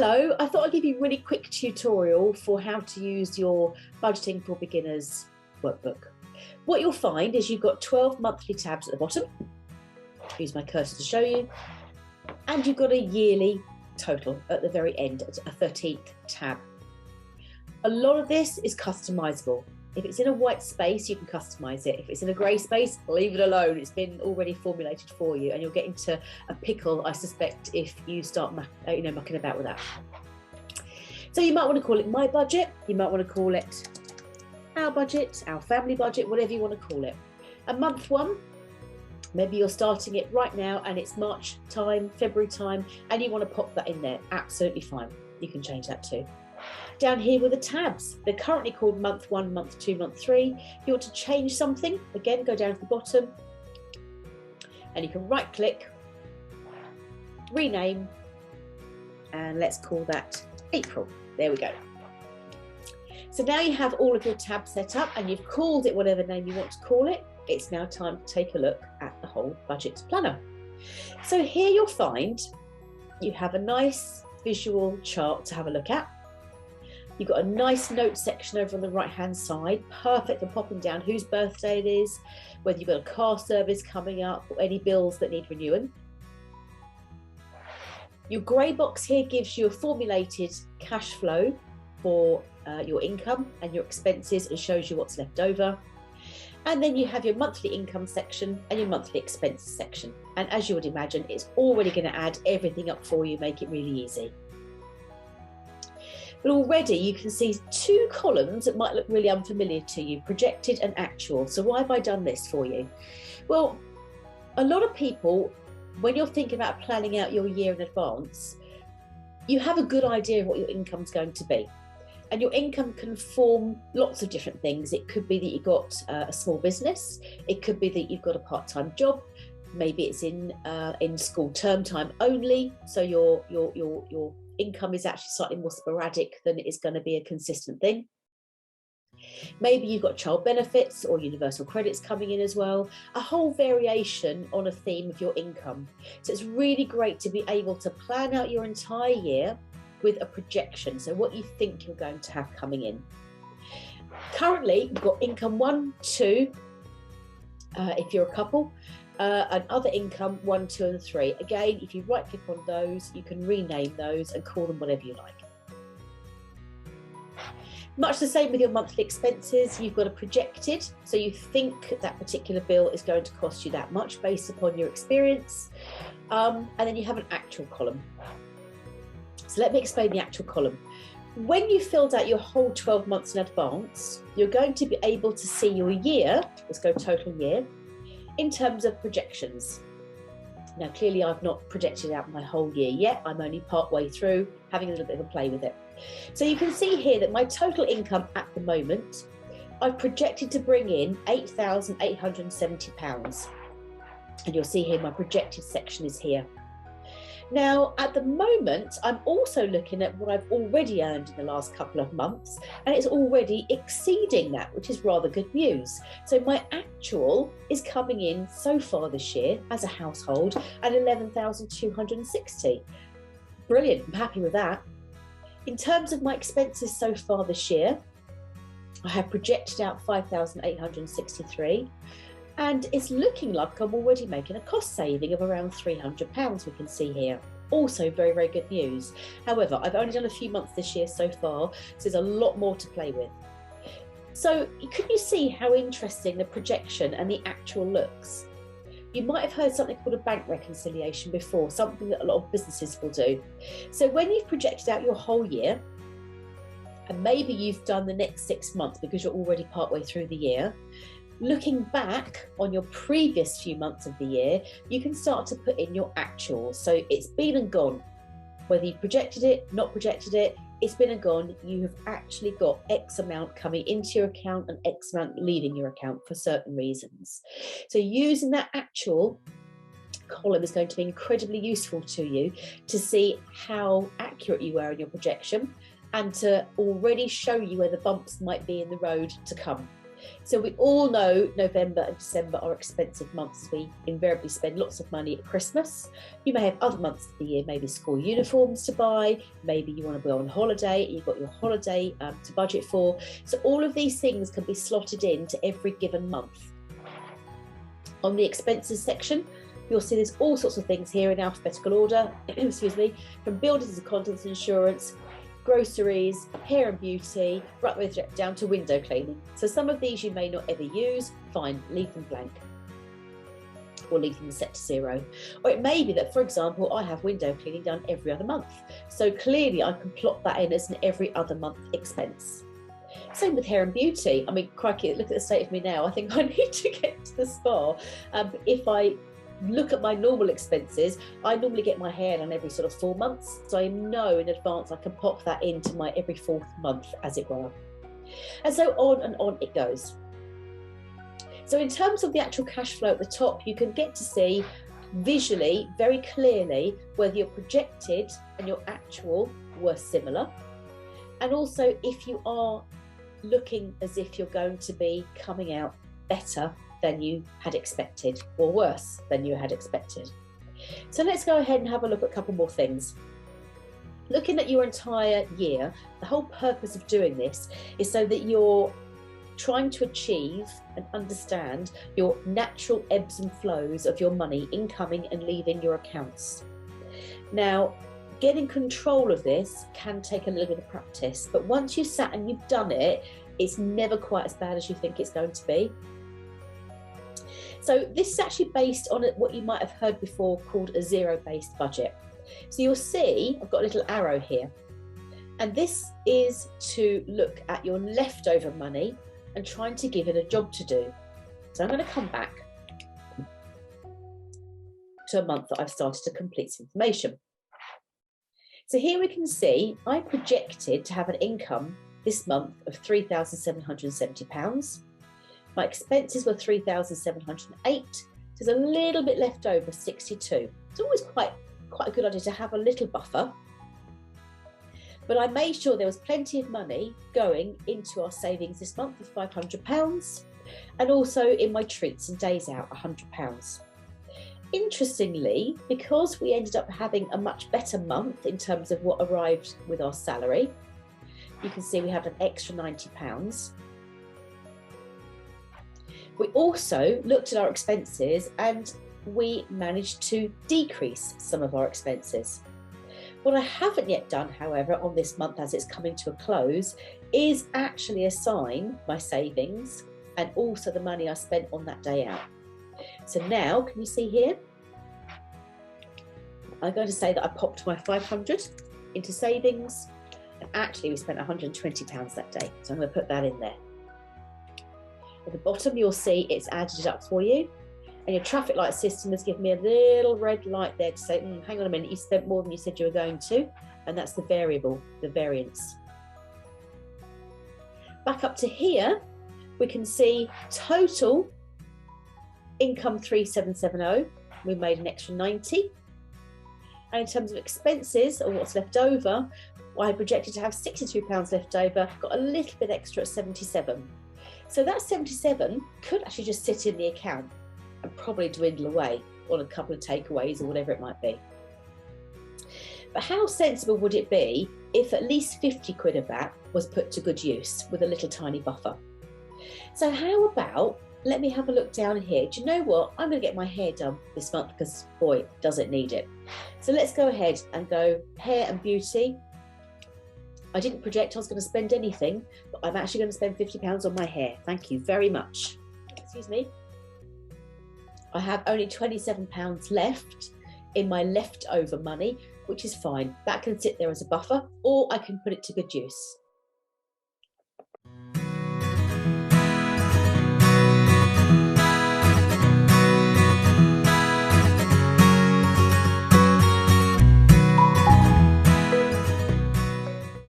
Hello, I thought I'd give you a really quick tutorial for how to use your Budgeting for Beginners workbook. What you'll find is you've got 12 monthly tabs at the bottom. Use my cursor to show you. And you've got a yearly total at the very end, a 13th tab. A lot of this is customizable. If it's in a white space, you can customize it. If it's in a grey space, leave it alone. It's been already formulated for you, and you'll get into a pickle, I suspect, if you start mucking about with that. So you might want to call it My Budget. You might want to call it Our Budget, Our Family Budget, whatever you want to call it. And month one, maybe you're starting it right now and it's March time, February time, and you want to pop that in there. Absolutely fine. You can change that too. Down here with the tabs, they're currently called month one, month two, month three. If you want to change something, again, go down to the bottom and you can right click, rename, and let's call that April. There we go. So now you have all of your tabs set up and you've called it whatever name you want to call it. It's now time to take a look at the whole budget planner. So here you'll find you have a nice visual chart to have a look at. You've got a nice note section over on the right hand side, perfect for popping down whose birthday it is, whether you've got a car service coming up or any bills that need renewing. Your grey box here gives you a formulated cash flow for your income and your expenses and shows you what's left over. And then you have your monthly income section and your monthly expenses section. And as you would imagine, it's already going to add everything up for you, make it really easy. But already you can see two columns that might look really unfamiliar to you, projected and actual. So why have I done this for you? Well, a lot of people, when you're thinking about planning out your year in advance, you have a good idea of what your income's going to be. And your income can form lots of different things. It could be that you've got a small business. It could be that you've got a part-time job. Maybe it's in school term time only. So your income is actually slightly more sporadic than it is going to be a consistent thing. Maybe you've got child benefits or universal credits coming in as well, a whole variation on a theme of your income. So it's really great to be able to plan out your entire year with a projection, so what you think you're going to have coming in. Currently, you've got income 1, 2, if you're a couple, and other income 1, 2, and 3. Again, if you right click on those, you can rename those and call them whatever you like. Much the same with your monthly expenses. You've got a projected, so you think that particular bill is going to cost you that much based upon your experience, and then you have an actual column. So let me explain the actual column. When you filled out your whole 12 months in advance, you're going to be able to see your year, let's go total year, in terms of projections. Now, clearly I've not projected out my whole year yet. I'm only part way through, having a little bit of a play with it. So you can see here that my total income at the moment, I've projected to bring in £8,870. And you'll see here my projected section is here. Now, at the moment, I'm also looking at what I've already earned in the last couple of months, and it's already exceeding that, which is rather good news. So my actual is coming in so far this year as a household at 11,260. Brilliant, I'm happy with that. In terms of my expenses so far this year, I have projected out 5,863. And it's looking like I'm already making a cost saving of around £300, we can see here. Also very, very good news. However, I've only done a few months this year so far, so there's a lot more to play with. So can you see how interesting the projection and the actual looks? You might have heard something called a bank reconciliation before, something that a lot of businesses will do. So when you've projected out your whole year, and maybe you've done the next 6 months because you're already partway through the year, looking back on your previous few months of the year, you can start to put in your actuals. So it's been and gone. Whether you projected it, not projected it, it's been and gone. You have actually got X amount coming into your account and X amount leaving your account for certain reasons. So using that actual column is going to be incredibly useful to you to see how accurate you were in your projection and to already show you where the bumps might be in the road to come. So we all know November and December are expensive months. We invariably spend lots of money at Christmas. You may have other months of the year, maybe school uniforms to buy, maybe you want to go on holiday, you've got your holiday to budget for. So all of these things can be slotted into every given month. On the expenses section, you'll see there's all sorts of things here in alphabetical order, excuse me, from buildings and contents insurance, groceries, hair and beauty, right way down to window cleaning. So some of these you may not ever use, fine, leave them blank or leave them set to 0. Or it may be that, for example, I have window cleaning done every other month. So clearly I can plot that in as an every other month expense. Same with hair and beauty. I mean, crikey, look at the state of me now. I think I need to get to the spa. If I look at my normal expenses, I normally get my hair done every sort of 4 months. So I know in advance I can pop that into my every 4th month, as it were. And so on and on it goes. So in terms of the actual cash flow at the top, you can get to see visually, very clearly, whether your projected and your actual were similar. And also if you are looking as if you're going to be coming out better than you had expected, or worse than you had expected. So let's go ahead and have a look at a couple more things. Looking at your entire year, the whole purpose of doing this is so that you're trying to achieve and understand your natural ebbs and flows of your money incoming and leaving your accounts. Now, getting control of this can take a little bit of practice, but once you've sat and you've done it, it's never quite as bad as you think it's going to be. So this is actually based on what you might have heard before called a zero-based budget. So you'll see I've got a little arrow here, and this is to look at your leftover money and trying to give it a job to do. So I'm going to come back to a month that I've started to complete some information. So here we can see I projected to have an income this month of £3,770. My expenses were 3,708. There's a little bit left over, 62. It's always quite a good idea to have a little buffer. But I made sure there was plenty of money going into our savings this month of £500, and also in my treats and days out, £100. Interestingly, because we ended up having a much better month in terms of what arrived with our salary, you can see we have an extra £90. We also looked at our expenses and we managed to decrease some of our expenses. What I haven't yet done, however, on this month as it's coming to a close, is actually assign my savings and also the money I spent on that day out. So now, can you see here? I'm going to say that I popped my 500 into savings, and actually we spent £120 that day. So I'm going to put that in there. At the bottom, you'll see it's added it up for you. And your traffic light system has given me a little red light there to say, hang on a minute, you spent more than you said you were going to. And that's the variable, the variance. Back up to here, we can see total income 3,770. We made an extra 90. And in terms of expenses, or what's left over, I projected to have £62 left over, got a little bit extra at 77. So that 77 could actually just sit in the account and probably dwindle away on a couple of takeaways or whatever it might be. But how sensible would it be if at least 50 quid of that was put to good use with a little tiny buffer? So how about, let me have a look down here. Do you know what? I'm going to get my hair done this month because, boy, does it need it. So let's go ahead and go hair and beauty. I didn't project I was going to spend anything, but I'm actually going to spend £50 on my hair. Thank you very much. Excuse me. I have only £27 left in my leftover money, which is fine. That can sit there as a buffer, or I can put it to good use.